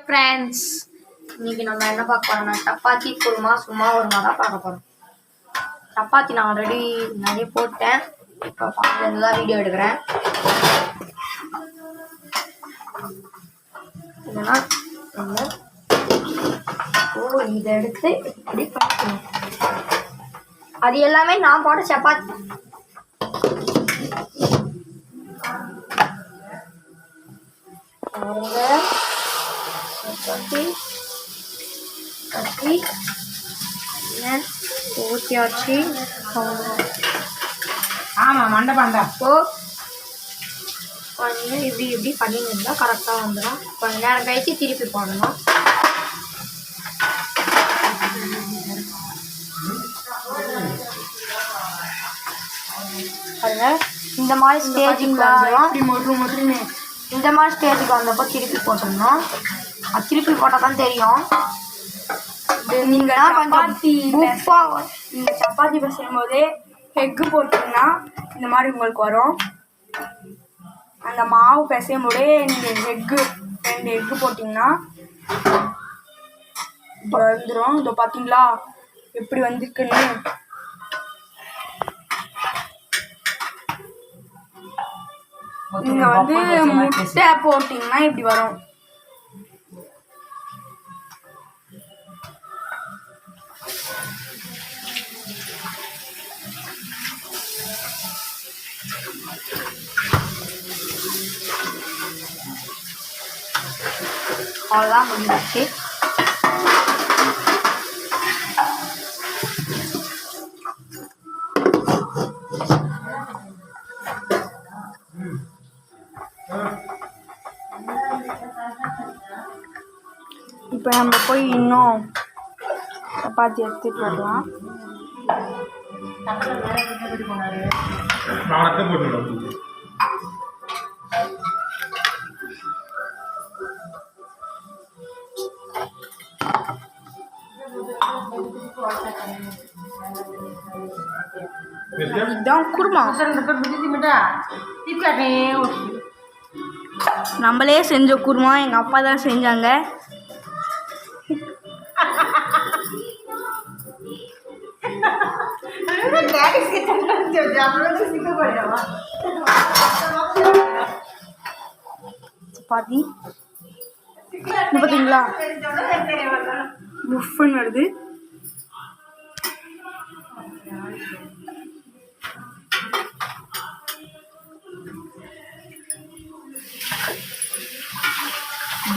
Friends, இன்னைக்கு நம்ம என்ன பார்க்க போறோம்னா சப்பாத்தி குருமா சும்மா ஒரு தான் பார்க்க போறோம். சப்பாத்தி நான் ஆல்ரெடி நிறைய போட்டேன், இப்போ பாக்கிலேருந்து தான் வீடியோ எடுக்கிறேன். என்னன்னா இதை எடுத்து இப்படி பண்ணிக்கணும். அது எல்லாமே நான் போட்ட சப்பாத்தி. சப்பாத்தி கட்டி ஊற்றியாச்சு. ஆமாம் மண்டை பாண்டா கொஞ்சம் இப்படி இப்படி பண்ணிட்டு இருந்தால் கரெக்டாக வந்துடும். கொஞ்சம் நேரம் கழிச்சு திருப்பி போடணும். அதில் இந்த மாதிரி ஸ்டேஜுக்கு வந்துடும். இந்த மாதிரி ஸ்டேஜுக்கு வந்தப்போ திருப்பி போட்டுடணும். அது திருப்பி போட்டால் தான் தெரியும். நீங்கள் சப்பாத்தி பிசையும் போதே எக்கு போட்டிங்கன்னா இந்த மாதிரி உங்களுக்கு வரும். அந்த மாவு பிசையும் போதே நீங்கள் 2 எக்கு போட்டிங்கன்னா வந்துடும். இதோ பார்த்தீங்களா எப்படி வந்துருக்குன்னு. நீங்கள் முட்டை போட்டிங்கன்னா இப்படி வரும். அவ்வளோதான் முடிஞ்சிச்சு. இப்போ நம்ம போய் இன்னும் சப்பாத்தி எடுத்துட்டு வரலாம். இதுதான் குருமா. நம்மளே செஞ்ச குருமா, எங்கள் அப்பா தான் செஞ்சாங்க. சப்பாத்தி பார்த்தீங்களா முஃப்னு வருது.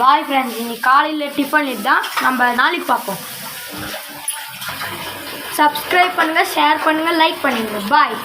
பாய் ஃப்ரெண்ட்ஸ், இன்னைக்கு காலையில் டிஃபன் இதுதான். நம்ம நாளைக்கு பார்ப்போம். சப்ஸ்கிரைப் பண்ணுங்கள், ஷேர் பண்ணுங்கள், லைக் பண்ணுங்கள். பாய்.